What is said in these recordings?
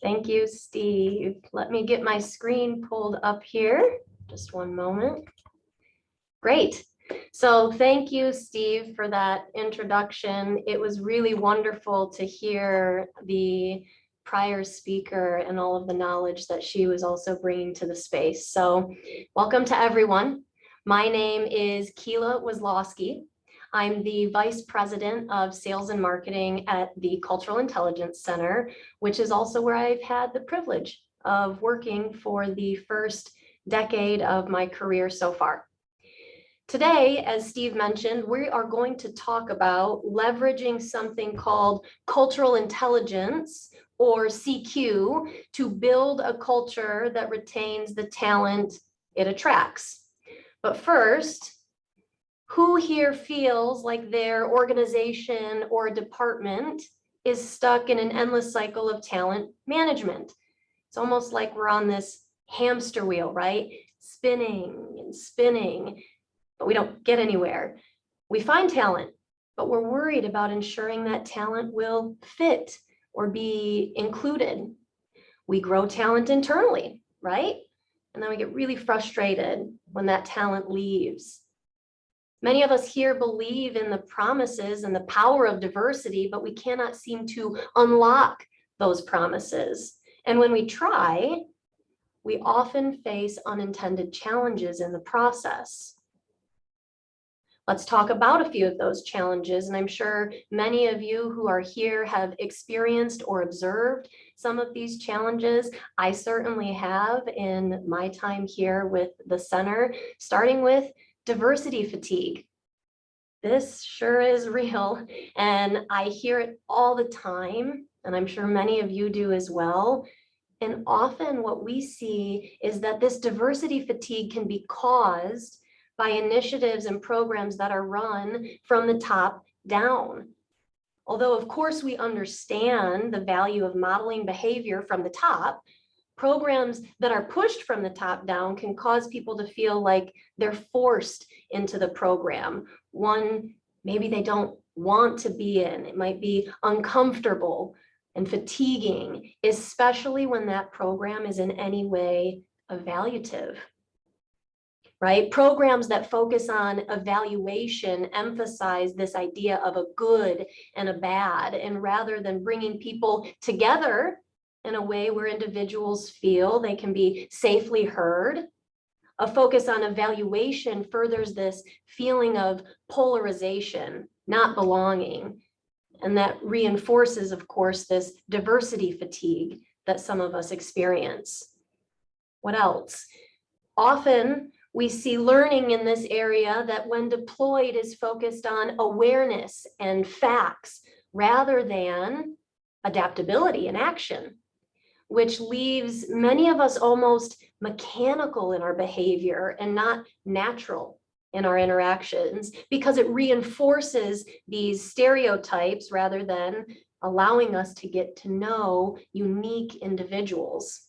Thank you, Steve. Let me get my screen pulled up here. Just one moment. Great. So thank you, Steve, for that introduction. It was really wonderful to hear the prior speaker and all of the knowledge that she was also bringing to the space. So welcome to everyone. My name is Keyla Waslawski. I'm the Vice President of Sales and Marketing at the Cultural Intelligence Center, which is also where I've had the privilege of working for the first decade of my career so far. Today, as Steve mentioned, we are going to talk about leveraging something called cultural intelligence, or CQ, to build a culture that retains the talent it attracts. But first, who here feels like their organization or department is stuck in an endless cycle of talent management? It's almost like we're on this hamster wheel, right? Spinning and spinning, but we don't get anywhere. We find talent, but we're worried about ensuring that talent will fit or be included. We grow talent internally, right? And then we get really frustrated when that talent leaves. Many of us here believe in the promises and the power of diversity, but we cannot seem to unlock those promises. And when we try, we often face unintended challenges in the process. Let's talk about a few of those challenges, and I'm sure many of you who are here have experienced or observed some of these challenges. I certainly have in my time here with the center, starting with diversity fatigue. This sure is real, and I hear it all the time, and I'm sure many of you do as well. And often what we see is that this diversity fatigue can be caused by initiatives and programs that are run from the top down. Although, of course, we understand the value of modeling behavior from the top, programs that are pushed from the top down can cause people to feel like they're forced into the program. One, maybe they don't want to be in. It might be uncomfortable and fatiguing, especially when that program is in any way evaluative. Right? Programs that focus on evaluation emphasize this idea of a good and a bad, and rather than bringing people together in a way where individuals feel they can be safely heard, a focus on evaluation furthers this feeling of polarization, not belonging, and that reinforces, of course, this diversity fatigue that some of us experience. What else? Often, we see learning in this area that when deployed is focused on awareness and facts rather than adaptability and action, which leaves many of us almost mechanical in our behavior and not natural in our interactions, because it reinforces these stereotypes rather than allowing us to get to know unique individuals.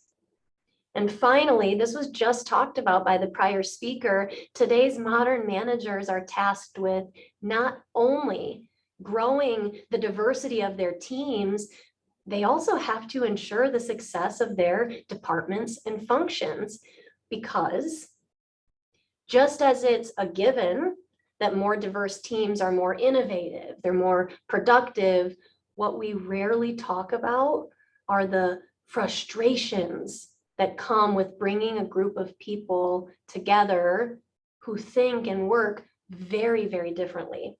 And finally, this was just talked about by the prior speaker, today's modern managers are tasked with not only growing the diversity of their teams, they also have to ensure the success of their departments and functions, because just as it's a given that more diverse teams are more innovative, they're more productive, what we rarely talk about are the frustrations that come with bringing a group of people together who think and work very, very differently.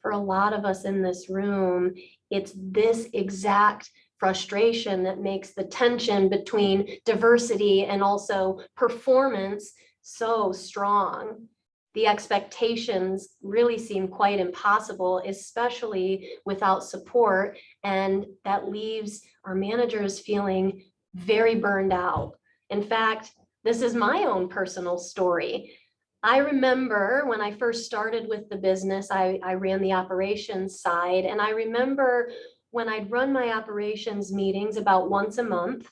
For a lot of us in this room, it's this exact frustration that makes the tension between diversity and also performance so strong. The expectations really seem quite impossible, especially without support, and that leaves our managers feeling very burned out. In fact, this is my own personal story. I remember when I first started with the business, I ran the operations side, and I remember when I'd run my operations meetings about once a month,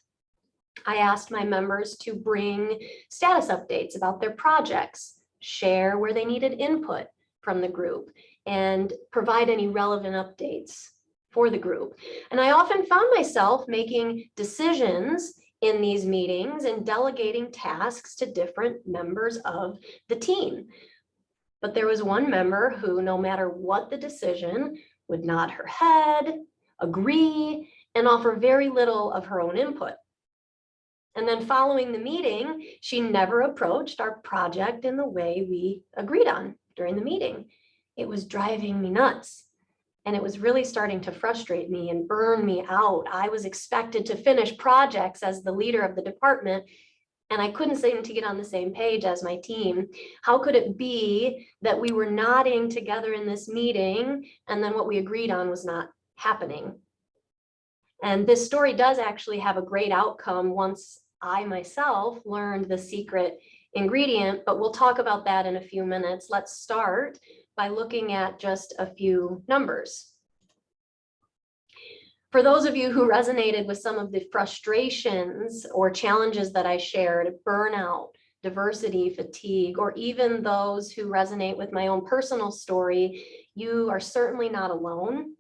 I asked my members to bring status updates about their projects, share where they needed input from the group, and provide any relevant updates for the group. And I often found myself making decisions in these meetings and delegating tasks to different members of the team. But there was one member who, no matter what the decision, would nod her head, agree, and offer very little of her own input. And then following the meeting, she never approached our project in the way we agreed on during the meeting. It was driving me nuts. And it was really starting to frustrate me and burn me out. I was expected to finish projects as the leader of the department, and I couldn't seem to get on the same page as my team. How could it be that we were nodding together in this meeting, and then what we agreed on was not happening? And this story does actually have a great outcome once I myself learned the secret ingredient, but we'll talk about that in a few minutes. Let's start by looking at just a few numbers. For those of you who resonated with some of the frustrations or challenges that I shared, burnout, diversity, fatigue, or even those who resonate with my own personal story, you are certainly not alone.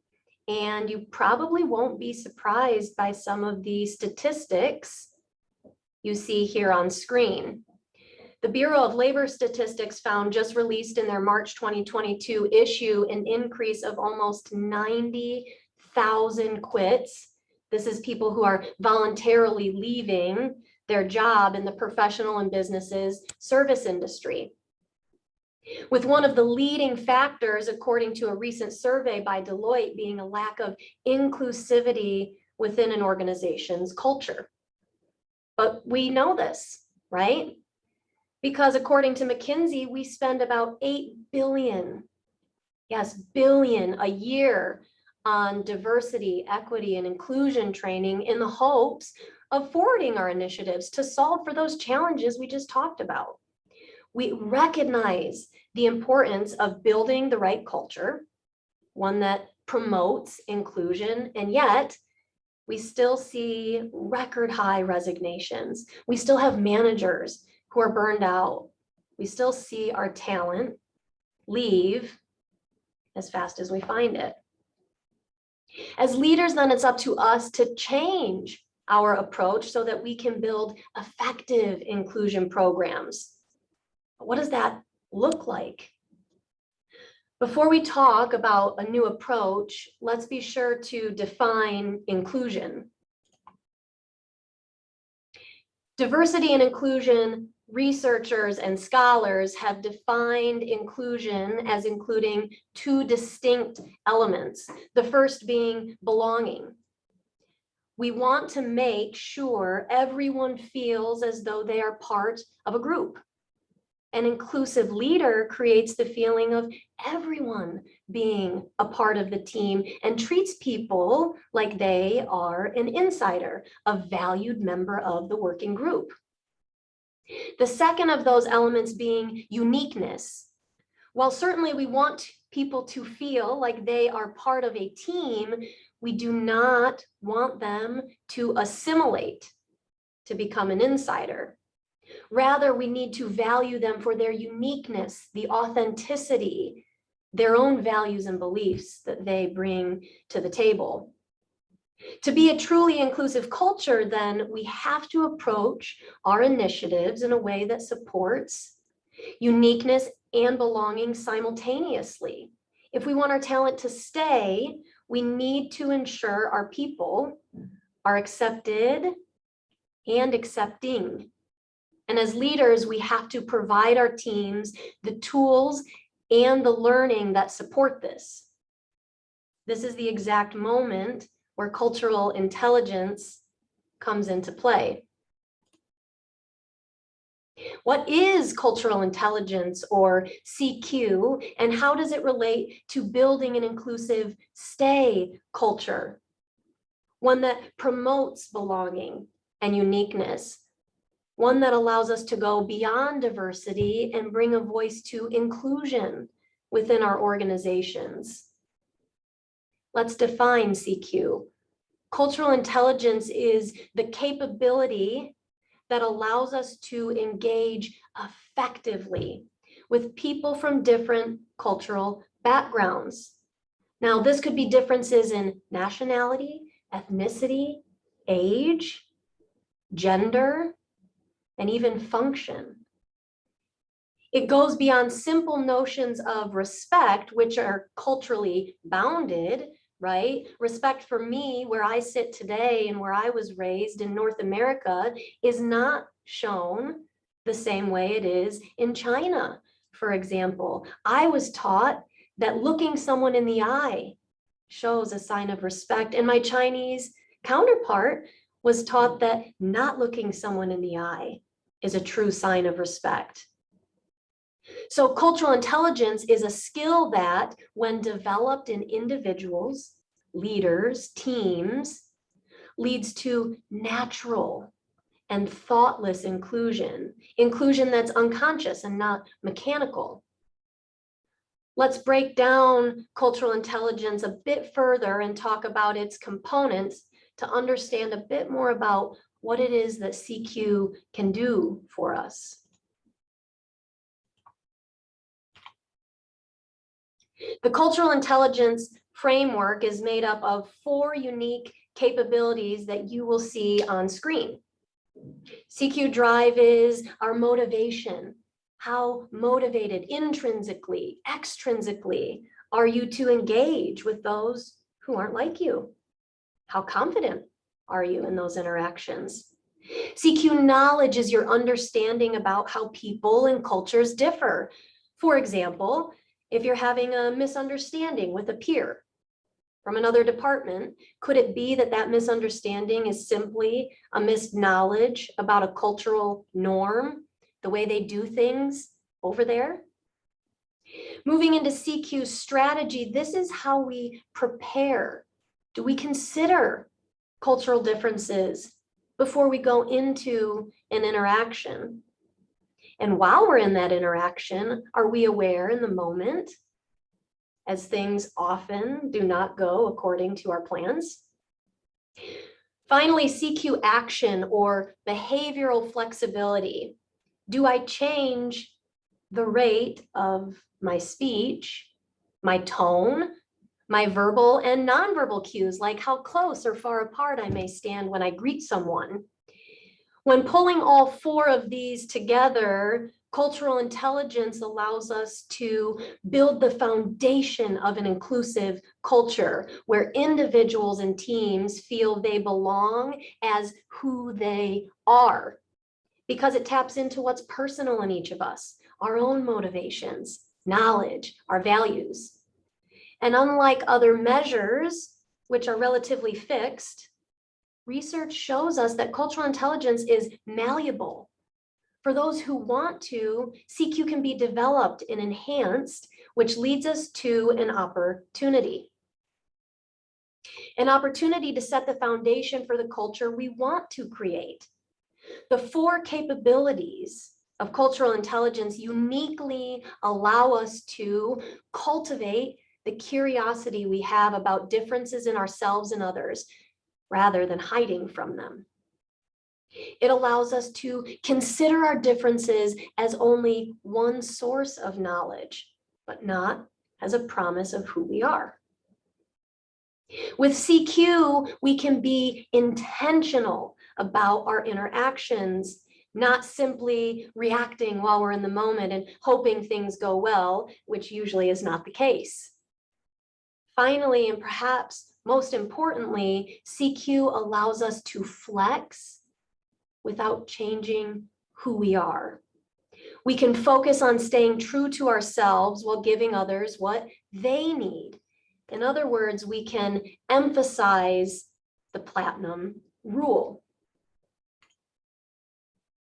And you probably won't be surprised by some of the statistics you see here on screen. The Bureau of Labor Statistics found, just released in their March 2022 issue, an increase of almost 90,000 quits. This is people who are voluntarily leaving their job in the professional and businesses service industry. With one of the leading factors, according to a recent survey by Deloitte, being a lack of inclusivity within an organization's culture. But we know this, right? Because according to McKinsey, we spend about 8 billion, yes, billion a year on diversity, equity, and inclusion training in the hopes of forwarding our initiatives to solve for those challenges we just talked about. We recognize the importance of building the right culture, one that promotes inclusion, and yet we still see record high resignations. We still have managers who are burned out. We still see our talent leave as fast as we find it. As leaders, then it's up to us to change our approach so that we can build effective inclusion programs. What does that look like? Before we talk about a new approach, let's be sure to define inclusion. Diversity and inclusion researchers and scholars have defined inclusion as including two distinct elements. The first being belonging. We want to make sure everyone feels as though they are part of a group. An inclusive leader creates the feeling of everyone being a part of the team and treats people like they are an insider, a valued member of the working group. The second of those elements being uniqueness. While certainly we want people to feel like they are part of a team, we do not want them to assimilate to become an insider. Rather, we need to value them for their uniqueness, the authenticity, their own values and beliefs that they bring to the table. To be a truly inclusive culture, then, we have to approach our initiatives in a way that supports uniqueness and belonging simultaneously. If we want our talent to stay, we need to ensure our people are accepted and accepting. And as leaders, we have to provide our teams the tools and the learning that support this. This is the exact moment where cultural intelligence comes into play. What is cultural intelligence, or CQ, and how does it relate to building an inclusive stay culture? One that promotes belonging and uniqueness. One that allows us to go beyond diversity and bring a voice to inclusion within our organizations. Let's define CQ. Cultural intelligence is the capability that allows us to engage effectively with people from different cultural backgrounds. Now, this could be differences in nationality, ethnicity, age, gender, and even function. It goes beyond simple notions of respect, which are culturally bounded, right? Respect for me, where I sit today and where I was raised in North America, is not shown the same way it is in China, for example. I was taught that looking someone in the eye shows a sign of respect, and my Chinese counterpart was taught that not looking someone in the eye is a true sign of respect. So cultural intelligence is a skill that, when developed in individuals, leaders, teams, leads to natural and thoughtless inclusion that's unconscious and not mechanical. Let's break down cultural intelligence a bit further and talk about its components to understand a bit more about what it is that CQ can do for us. The cultural intelligence framework is made up of 4 unique capabilities that you will see on screen. CQ Drive is our motivation. How motivated intrinsically, extrinsically are you to engage with those who aren't like you? How confident are you in those interactions? CQ Knowledge is your understanding about how people and cultures differ. For example, if you're having a misunderstanding with a peer from another department, could it be that that misunderstanding is simply a misknowledge about a cultural norm, the way they do things over there? Moving into CQ strategy, this is how we prepare. Do we consider cultural differences before we go into an interaction? And while we're in that interaction, are we aware in the moment, as things often do not go according to our plans? Finally, CQ action, or behavioral flexibility. Do I change the rate of my speech, my tone, my verbal and nonverbal cues, like how close or far apart I may stand when I greet someone? When pulling all 4 of these together, cultural intelligence allows us to build the foundation of an inclusive culture where individuals and teams feel they belong as who they are, because it taps into what's personal in each of us, our own motivations, knowledge, our values. And unlike other measures, which are relatively fixed, research shows us that cultural intelligence is malleable. For those who want to, CQ can be developed and enhanced, which leads us to an opportunity. An opportunity to set the foundation for the culture we want to create. The 4 capabilities of cultural intelligence uniquely allow us to cultivate the curiosity we have about differences in ourselves and others, rather than hiding from them. It allows us to consider our differences as only one source of knowledge, but not as a promise of who we are. With CQ, we can be intentional about our interactions, not simply reacting while we're in the moment and hoping things go well, which usually is not the case. Finally, and perhaps most importantly, CQ allows us to flex without changing who we are. We can focus on staying true to ourselves while giving others what they need. In other words, we can emphasize the platinum rule.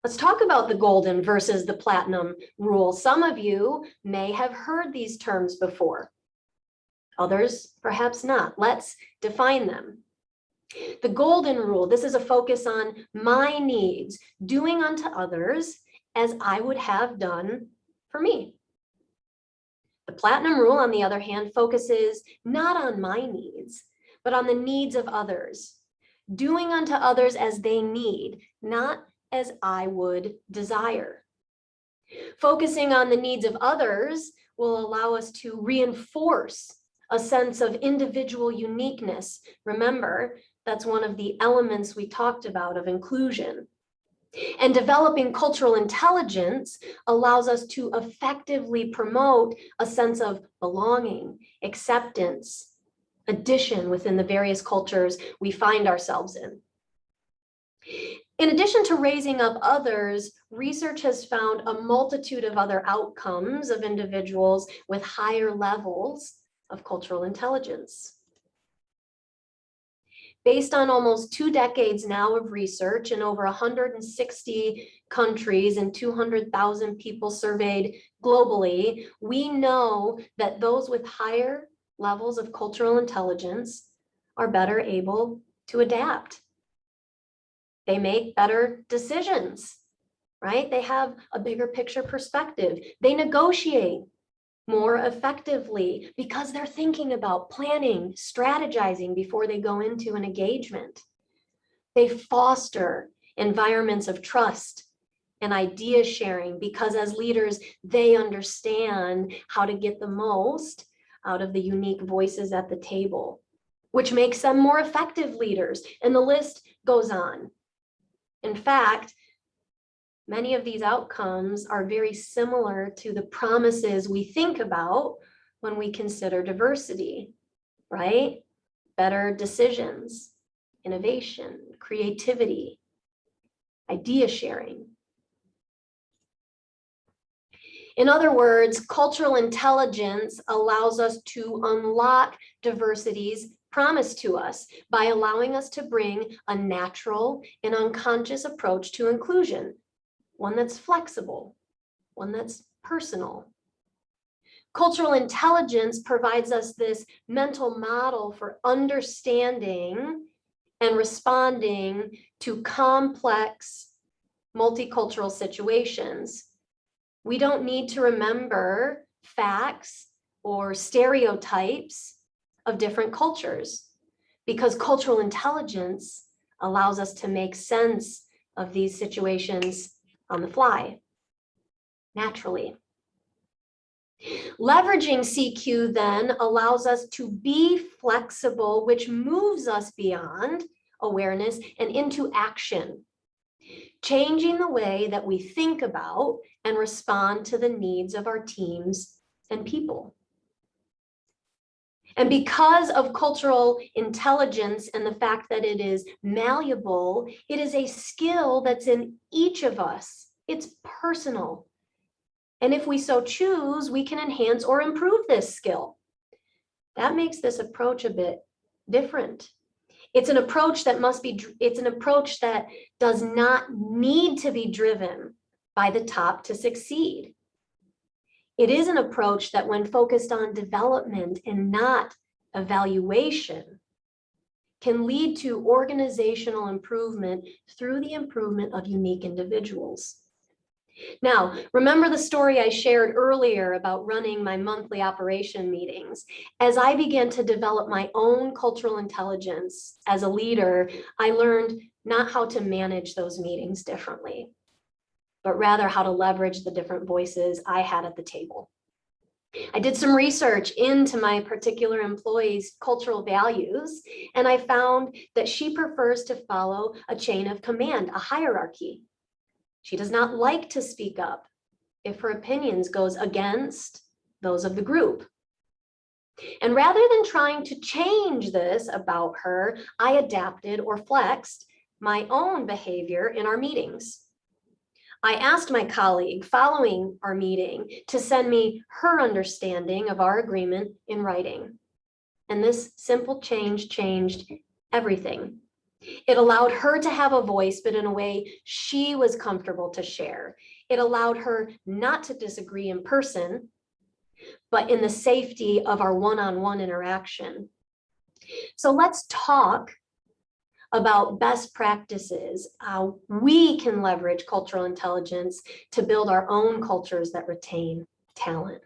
Let's talk about the golden versus the platinum rule. Some of you may have heard these terms before. Others, perhaps not. Let's define them. The golden rule, this is a focus on my needs, doing unto others as I would have done for me. The platinum rule, on the other hand, focuses not on my needs, but on the needs of others, doing unto others as they need, not as I would desire. Focusing on the needs of others will allow us to reinforce a sense of individual uniqueness. Remember, that's one of the elements we talked about of inclusion. And developing cultural intelligence allows us to effectively promote a sense of belonging, acceptance, addition within the various cultures we find ourselves in. In addition to raising up others, research has found a multitude of other outcomes of individuals with higher levels of cultural intelligence. Based on almost 2 decades now of research in over 160 countries and 200,000 people surveyed globally, we know that those with higher levels of cultural intelligence are better able to adapt. They make better decisions, right? They have a bigger picture perspective. They negotiate more effectively because they're thinking about planning, strategizing before they go into an engagement. They foster environments of trust and idea sharing because as leaders, they understand how to get the most out of the unique voices at the table, which makes them more effective leaders. And the list goes on. In fact, many of these outcomes are very similar to the promises we think about when we consider diversity, right? Better decisions, innovation, creativity, idea sharing. In other words, cultural intelligence allows us to unlock diversity's promised to us by allowing us to bring a natural and unconscious approach to inclusion, one that's flexible, one that's personal. Cultural intelligence provides us this mental model for understanding and responding to complex multicultural situations. We don't need to remember facts or stereotypes of different cultures because cultural intelligence allows us to make sense of these situations on the fly, naturally. Leveraging CQ then allows us to be flexible, which moves us beyond awareness and into action, changing the way that we think about and respond to the needs of our teams and people. And because of cultural intelligence and the fact that it is malleable, it is a skill that's in each of us. It's personal. And if we so choose, we can enhance or improve this skill. That makes this approach a bit different. It's an approach that does not need to be driven by the top to succeed. It is an approach that when focused on development and not evaluation, can lead to organizational improvement through the improvement of unique individuals. Now, remember the story I shared earlier about running my monthly operation meetings. As I began to develop my own cultural intelligence as a leader, I learned not how to manage those meetings differently, but rather how to leverage the different voices I had at the table. I did some research into my particular employee's cultural values, and I found that she prefers to follow a chain of command, a hierarchy. She does not like to speak up if her opinions goes against those of the group. And rather than trying to change this about her, I adapted or flexed my own behavior in our meetings. I asked my colleague following our meeting to send me her understanding of our agreement in writing. And this simple change changed everything. It allowed her to have a voice, but in a way she was comfortable to share. It allowed her not to disagree in person, but in the safety of our one-on-one interaction. So let's talk about best practices, how we can leverage cultural intelligence to build our own cultures that retain talent.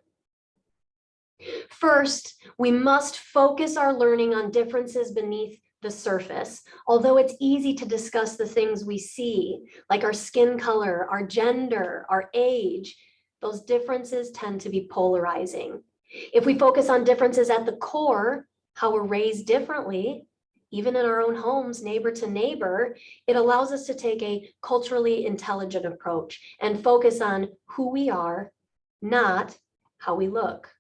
First, we must focus our learning on differences beneath the surface. Although it's easy to discuss the things we see, like our skin color, our gender, our age, those differences tend to be polarizing. If we focus on differences at the core, how we're raised differently, even in our own homes, neighbor to neighbor, it allows us to take a culturally intelligent approach and focus on who we are, not how we look.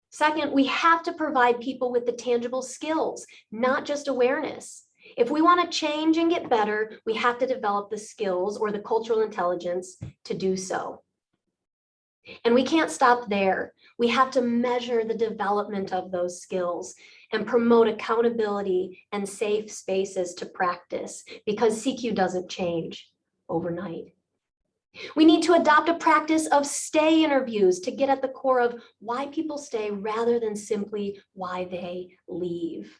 Second, we have to provide people with the tangible skills, not just awareness. If we want to change and get better, we have to develop the skills or the cultural intelligence to do so. And we can't stop there. We have to measure the development of those skills and promote accountability and safe spaces to practice, because CQ doesn't change overnight. We need to adopt a practice of stay interviews to get at the core of why people stay rather than simply why they leave.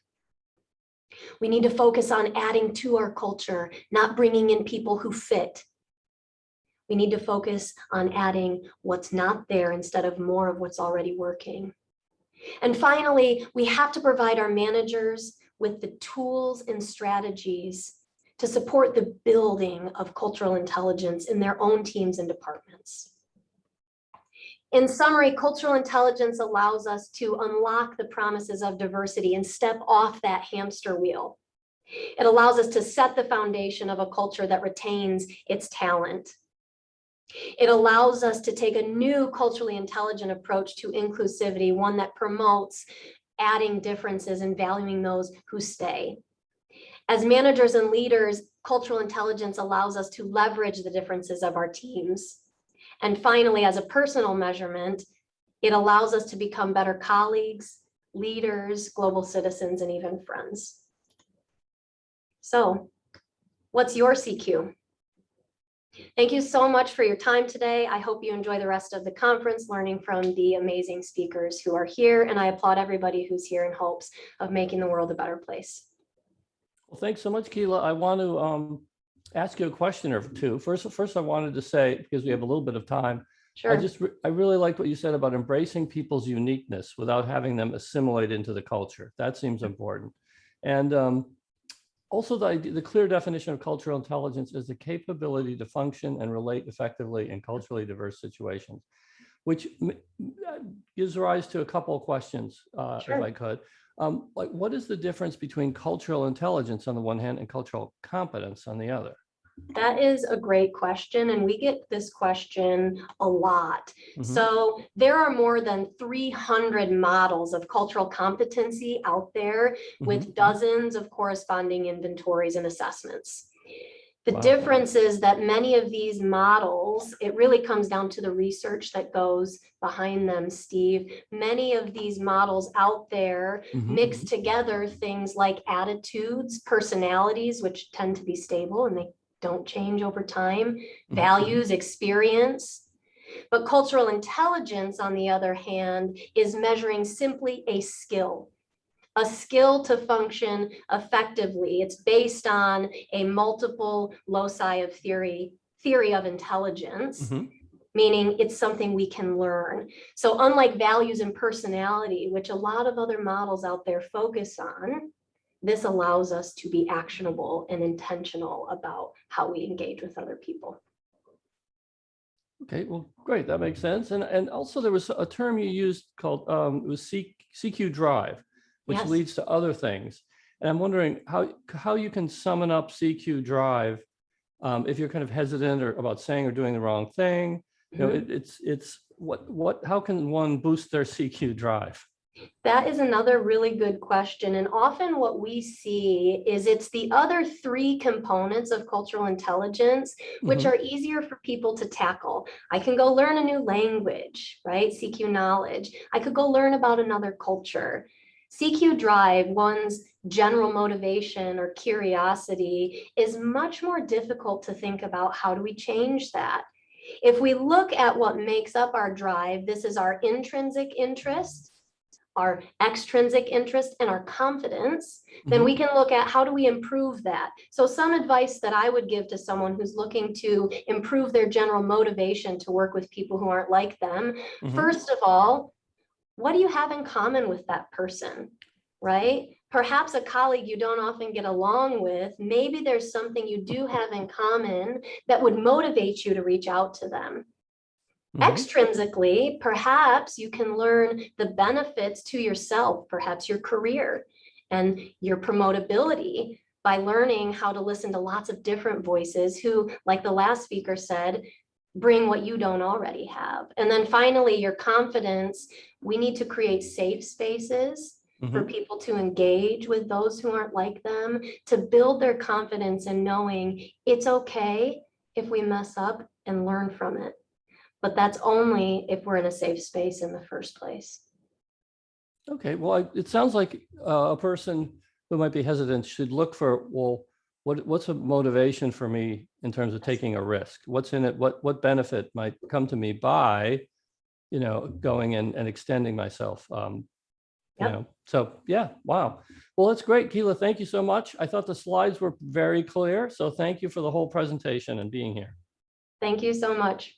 We need to focus on adding to our culture, not bringing in people who fit. We need to focus on adding what's not there instead of more of what's already working. And finally, we have to provide our managers with the tools and strategies to support the building of cultural intelligence in their own teams and departments. In summary, cultural intelligence allows us to unlock the promises of diversity and step off that hamster wheel. It allows us to set the foundation of a culture that retains its talent. It allows us to take a new culturally intelligent approach to inclusivity, one that promotes adding differences and valuing those who stay. As managers and leaders, cultural intelligence allows us to leverage the differences of our teams. And finally, as a personal measurement, it allows us to become better colleagues, leaders, global citizens, and even friends. So, what's your CQ? Thank you so much for your time today. I hope you enjoy the rest of the conference, learning from the amazing speakers who are here, and I applaud everybody who's here in hopes of making the world a better place. Well, thanks so much, Keyla. I want to ask you a question or two. First, I wanted to say, because we have a little bit of time, Sure. I really liked what you said about embracing people's uniqueness without having them assimilate into the culture. That seems important. And also the clear definition of cultural intelligence is the capability to function and relate effectively in culturally diverse situations, which gives rise to a couple of questions, Sure. if I could. Like, what is the difference between cultural intelligence on the one hand and cultural competence on the other? That is a great question, and we get this question a lot. So there are more than 300 models of cultural competency out there with dozens of corresponding inventories and assessments. The difference is that many of these models, it really comes down to the research that goes behind them, Steve. Many of these models out there mix together things like attitudes, personalities, which tend to be stable and they don't change over time, values, experience. But cultural intelligence, on the other hand, is measuring simply a skill to function effectively. It's based on a multiple loci of theory of intelligence, meaning it's something we can learn. So unlike values and personality, which a lot of other models out there focus on, this allows us to be actionable and intentional about how we engage with other people. Okay, well, great, that makes sense. And also there was a term you used called, it was CQ drive, which leads to other things. And I'm wondering how you can summon up CQ drive if you're kind of hesitant or about saying or doing the wrong thing. You know, how can one boost their CQ drive? That is another really good question. And often what we see is it's the other three components of cultural intelligence, which are easier for people to tackle. I can go learn a new language, right? CQ knowledge. I could go learn about another culture. CQ drive, one's general motivation or curiosity, is much more difficult to think about. How do we change that? If we look at what makes up our drive, this is our intrinsic interest, our extrinsic interest, and our confidence, then we can look at how do we improve that. So some advice that I would give to someone who's looking to improve their general motivation to work with people who aren't like them, first of all, what do you have in common with that person, right? Perhaps a colleague you don't often get along with, maybe there's something you do have in common that would motivate you to reach out to them. Extrinsically, perhaps you can learn the benefits to yourself, perhaps your career and your promotability by learning how to listen to lots of different voices who, like the last speaker said, bring what you don't already have. And then finally, your confidence. We need to create safe spaces for people to engage with those who aren't like them, to build their confidence in knowing it's okay if we mess up and learn from it. But that's only if we're in a safe space in the first place. Okay, well, it sounds like a person who might be hesitant should look for, well, what's a motivation for me in terms of taking a risk? What's in it? What benefit might come to me by, going and extending myself? So yeah, wow. Well, that's great, Keyla. Thank you so much. I thought the slides were very clear. So thank you for the whole presentation and being here. Thank you so much.